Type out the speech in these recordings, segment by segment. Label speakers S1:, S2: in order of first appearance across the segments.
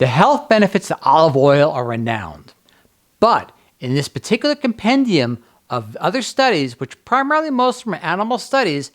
S1: The health benefits of olive oil are renowned. But in this particular compendium of other studies, which primarily most from animal studies,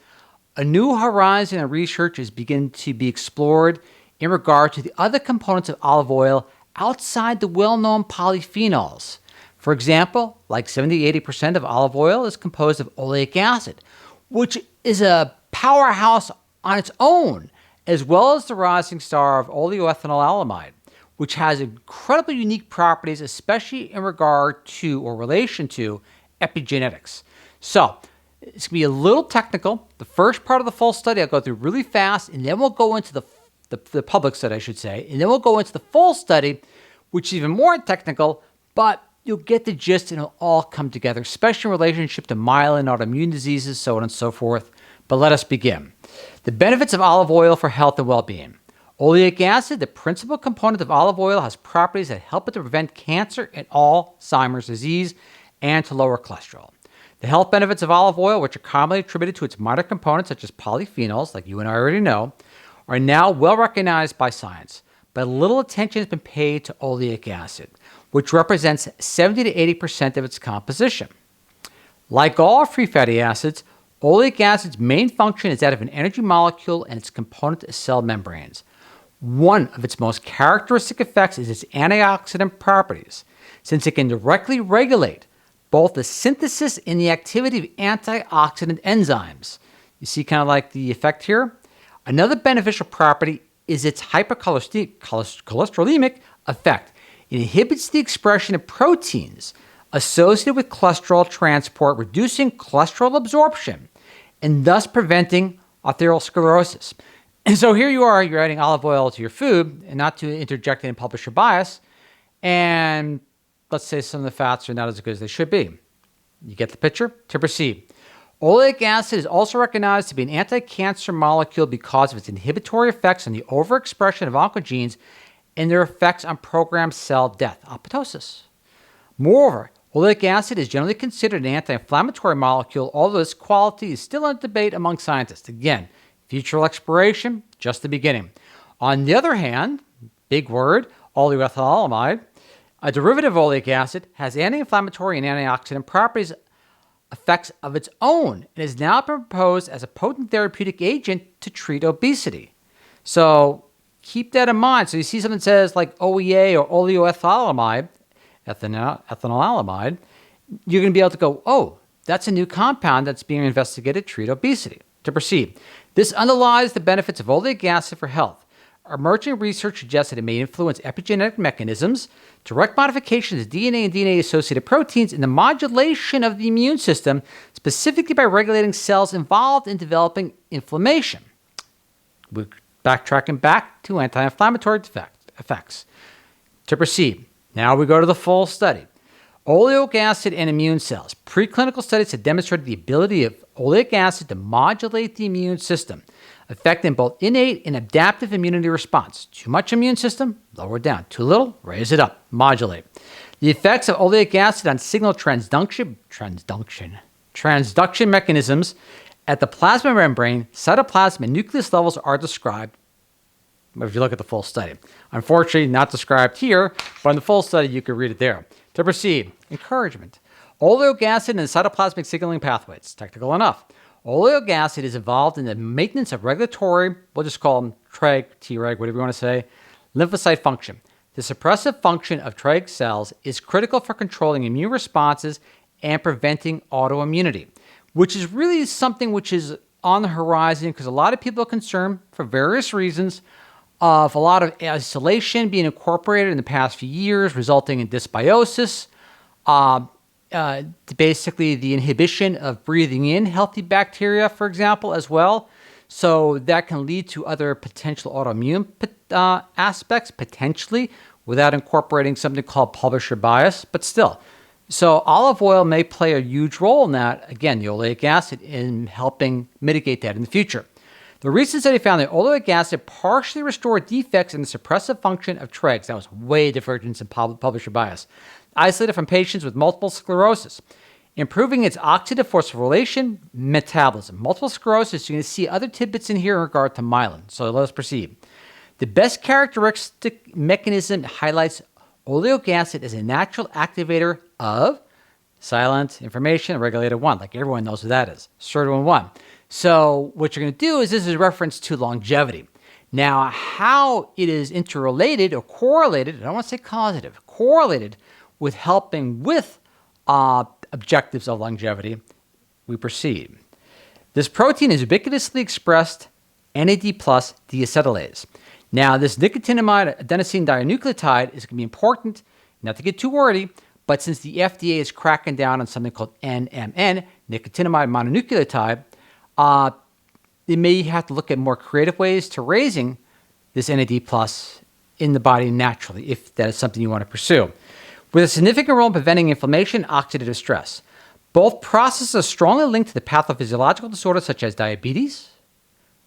S1: a new horizon of research is beginning to be explored in regard to the other components of olive oil outside the well-known polyphenols. For example, like 70-80% of olive oil is composed of oleic acid, which is a powerhouse on its own, as well as the rising star of oleoylethanolamide, which has incredibly unique properties, especially in regard to or relation to epigenetics. So, it's going to be a little technical. The first part of the full study I'll go through really fast, and then we'll go into the public study, I should say, and then we'll go into the full study, which is even more technical, but you'll get the gist and it'll all come together, especially in relationship to myelin, autoimmune diseases, so on and so forth. But let us begin. The benefits of olive oil for health and well-being. Oleic acid, the principal component of olive oil, has properties that help it to prevent cancer and Alzheimer's disease and to lower cholesterol. The health benefits of olive oil, which are commonly attributed to its minor components such as polyphenols, like you and I already know, are now well recognized by science. But little attention has been paid to oleic acid, which represents 70 to 80% of its composition. Like all free fatty acids, oleic acid's main function is that of an energy molecule and its component is cell membranes. One of its most characteristic effects is its antioxidant properties, since it can directly regulate both the synthesis and the activity of antioxidant enzymes. You see kind of like the effect here? Another beneficial property is its hypocholesterolaemic effect. It inhibits the expression of proteins associated with cholesterol transport, reducing cholesterol absorption, and thus preventing atherosclerosis. And so here you are, you're adding olive oil to your food, and not to interject and publisher bias, and let's say some of the fats are not as good as they should be. You get the picture? To proceed. Oleic acid is also recognized to be an anti-cancer molecule because of its inhibitory effects on the overexpression of oncogenes and their effects on programmed cell death, apoptosis. Moreover, oleic acid is generally considered an anti-inflammatory molecule, although its quality is still under debate among scientists. Again, future exploration, just the beginning. On the other hand, big word, oleoylethanolamide, a derivative of oleic acid, has anti-inflammatory and antioxidant properties effects of its own and is now proposed as a potent therapeutic agent to treat obesity. So keep that in mind. So you see something that says like OEA or oleoethanolamide, ethanolamide, you're going to be able to go, oh, that's a new compound that's being investigated to treat obesity. To proceed, this underlies the benefits of oleic acid for health. Emerging research suggests that it may influence epigenetic mechanisms, direct modifications of DNA and DNA-associated proteins, and the modulation of the immune system, specifically by regulating cells involved in developing inflammation. We're backtracking back to anti-inflammatory effects. To proceed, now we go to the full study. Oleic acid and immune cells. Preclinical studies have demonstrated the ability of oleic acid to modulate the immune system, affecting both innate and adaptive immunity response. Too much immune system, lower it down. Too little, raise it up, modulate. The effects of oleic acid on signal transduction mechanisms at the plasma membrane, cytoplasm, and nucleus levels are described if you look at the full study. Unfortunately, not described here, but in the full study, you can read it there. To proceed, encouragement. Oleic acid and cytoplasmic signaling pathways. Technical enough. Oleic acid is involved in the maintenance of regulatory, we'll just call them TREG, Treg, whatever you want to say, lymphocyte function. The suppressive function of TREG cells is critical for controlling immune responses and preventing autoimmunity, which is really something which is on the horizon because a lot of people are concerned for various reasons of a lot of isolation being incorporated in the past few years, resulting in dysbiosis, basically the inhibition of breathing in healthy bacteria, for example, as well. So that can lead to other potential autoimmune aspects, potentially, without incorporating something called publisher bias, but still. So olive oil may play a huge role in that, again, the oleic acid, in helping mitigate that in the future. The recent study found that oleic acid partially restored defects in the suppressive function of TREGs. That was way divergence in publisher bias. Isolated from patients with multiple sclerosis, improving its oxidative phosphorylation metabolism. Multiple sclerosis, you're going to see other tidbits in here in regard to myelin. So let us proceed. The best characteristic mechanism highlights oleic acid as a natural activator of silent information regulator 1, like everyone knows what that is, SIRT1. So what you're going to do is this is a reference to longevity. Now, how it is interrelated or correlated, I don't want to say causative, correlated with helping with objectives of longevity, we proceed. This protein is ubiquitously expressed NAD plus deacetylase. Now, this nicotinamide adenosine dinucleotide is going to be important, not to get too wordy, but since the FDA is cracking down on something called NMN, nicotinamide mononucleotide, they may have to look at more creative ways to raising this NAD plus in the body naturally, if that is something you want to pursue. With a significant role in preventing inflammation and oxidative stress. Both processes are strongly linked to the pathophysiological disorders such as diabetes,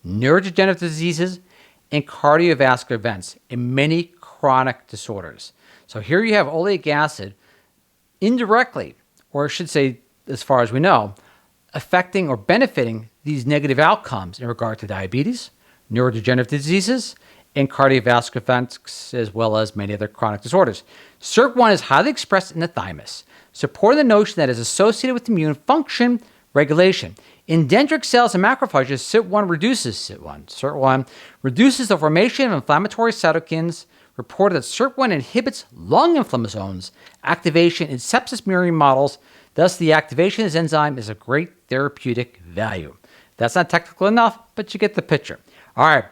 S1: neurodegenerative diseases, and cardiovascular events, and many chronic disorders. So here you have oleic acid indirectly, or I should say, as far as we know, affecting or benefiting these negative outcomes in regard to diabetes, neurodegenerative diseases, and cardiovascular events, as well as many other chronic disorders. SIRT1 is highly expressed in the thymus, supporting the notion that it is associated with immune function regulation. In dendritic cells and macrophages, SIRT1 reduces the formation of inflammatory cytokines, reported that SIRT1 inhibits lung inflammasomes activation in sepsis mirroring models. Thus, the activation of this enzyme is of great therapeutic value. That's not technical enough, but you get the picture. All right,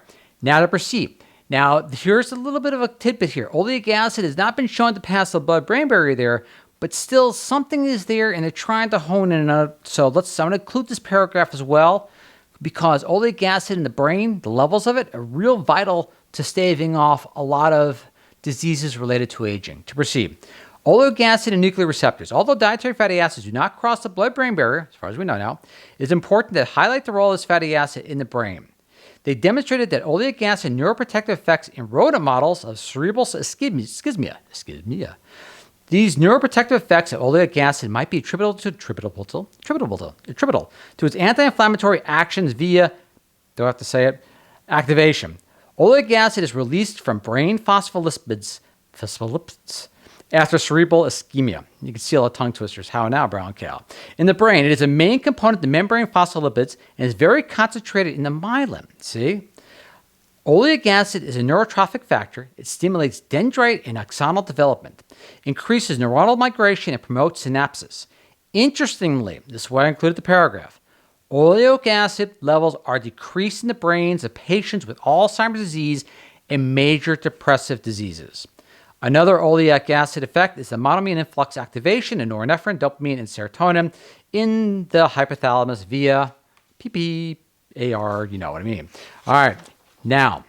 S1: now to proceed. Now, here's a little bit of a tidbit here. Oleic acid has not been shown to pass the blood-brain barrier there, but still something is there, and they're trying to hone in on it. So I'm going to include this paragraph as well, because oleic acid in the brain, the levels of it, are real vital to staving off a lot of diseases related to aging. To proceed. Oleic acid and nuclear receptors. Although dietary fatty acids do not cross the blood-brain barrier, as far as we know now, it is important to highlight the role of this fatty acid in the brain. They demonstrated that oleic acid neuroprotective effects in rodent models of cerebral ischemia. These neuroprotective effects of oleic acid might be attributable to its anti-inflammatory actions via, don't have to say it, activation. Oleic acid is released from brain phospholipids after cerebral ischemia. You can see all the tongue twisters. How now, brown cow? In the brain, it is a main component of the membrane phospholipids and is very concentrated in the myelin. See? Oleic acid is a neurotrophic factor. It stimulates dendrite and axonal development, increases neuronal migration, and promotes synapses. Interestingly, this is why I included the paragraph, oleic acid levels are decreased in the brains of patients with Alzheimer's disease and major depressive diseases. Another oleic acid effect is the monoamine influx activation of norepinephrine, dopamine, and serotonin in the hypothalamus via PPAR, you know what I mean. All right. Now,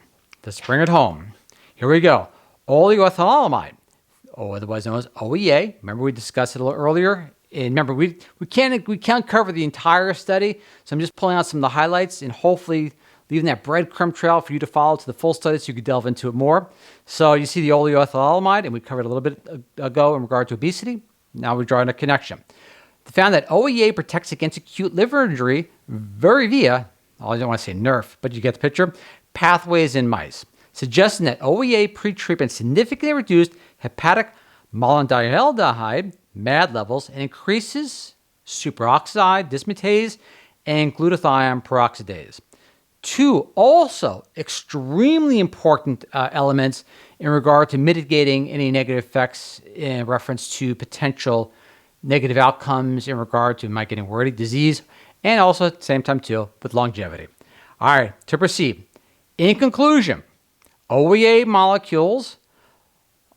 S1: let's bring it home. Here we go. Oleoylethanolamide, otherwise known as OEA. Remember we discussed it a little earlier. And remember, we can't cover the entire study, so I'm just pulling out some of the highlights and hopefully leaving that breadcrumb trail for you to follow to the full study so you can delve into it more. So you see the oleoylethanolamide, and we covered a little bit ago in regard to obesity. Now we're drawing a connection. They found that OEA protects against acute liver injury via, I don't want to say nerf, but you get the picture, pathways in mice, suggesting that OEA pretreatment significantly reduced hepatic malondialdehyde, MAD levels, and increases superoxide dismutase and glutathione peroxidase. Two also extremely important elements in regard to mitigating any negative effects in reference to potential negative outcomes in regard to, am I getting wordy, disease, and also at the same time too with longevity. All right, to proceed. In conclusion, OEA molecules,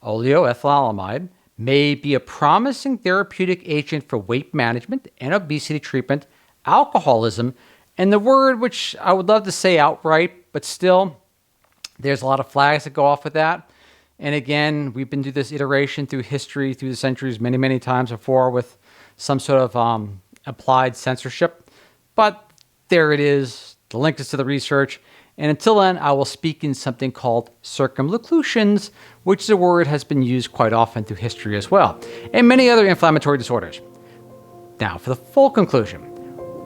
S1: oleoethanolamide, may be a promising therapeutic agent for weight management and obesity treatment, alcoholism, and the word which I would love to say outright, but still, there's a lot of flags that go off with that. And again, we've been through this iteration through history, through the centuries, many, many times before with some sort of applied censorship. But there it is. The link is to the research. And until then, I will speak in something called circumlocutions, which the word has been used quite often through history as well, and many other inflammatory disorders. Now, for the full conclusion,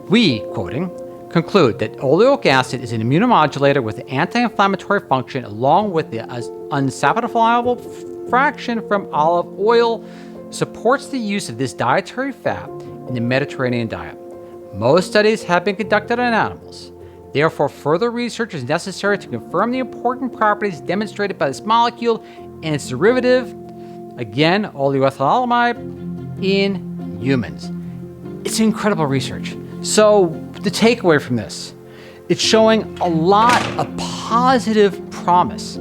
S1: we, quoting, conclude that oleoic acid is an immunomodulator with an anti-inflammatory function along with the unsaturated fraction from olive oil, supports the use of this dietary fat in the Mediterranean diet. Most studies have been conducted on animals. Therefore, further research is necessary to confirm the important properties demonstrated by this molecule and its derivative, again, oleoylethanolamide, in humans. It's incredible research. So the takeaway from this, it's showing a lot of positive promise.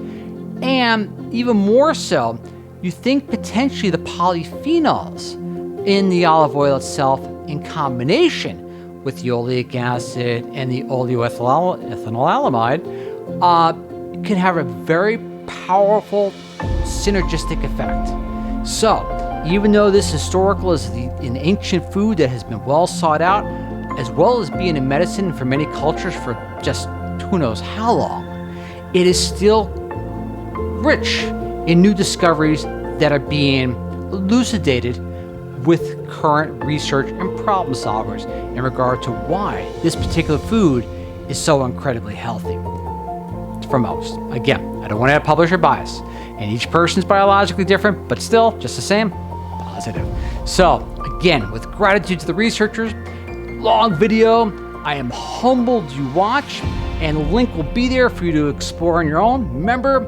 S1: And even more so, you think potentially the polyphenols in the olive oil itself in combination with the oleic acid and the oleoylethanolamide can have a very powerful synergistic effect. So, even though this historical is an ancient food that has been well sought out, as well as being a medicine for many cultures for just who knows how long, it is still rich in new discoveries that are being elucidated with current research and problem solvers in regard to why this particular food is so incredibly healthy for most. Again, I don't want to have publisher bias, and each person is biologically different, but still, just the same, positive. So, again, with gratitude to the researchers, long video, I am humbled you watch, and the link will be there for you to explore on your own. Remember,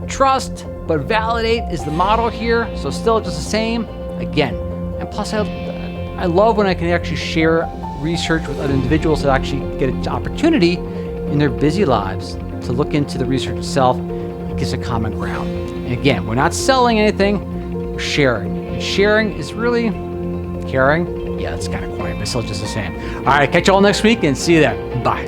S1: trust but validate is the motto here, so still just the same. Again, and plus I love when I can actually share research with other individuals that actually get an opportunity in their busy lives to look into the research itself. It gives a common ground. And again, we're not selling anything, we're sharing. And sharing is really caring. Yeah, that's kind of corny, but still just the same. All right, catch you all next week and see you there. Bye.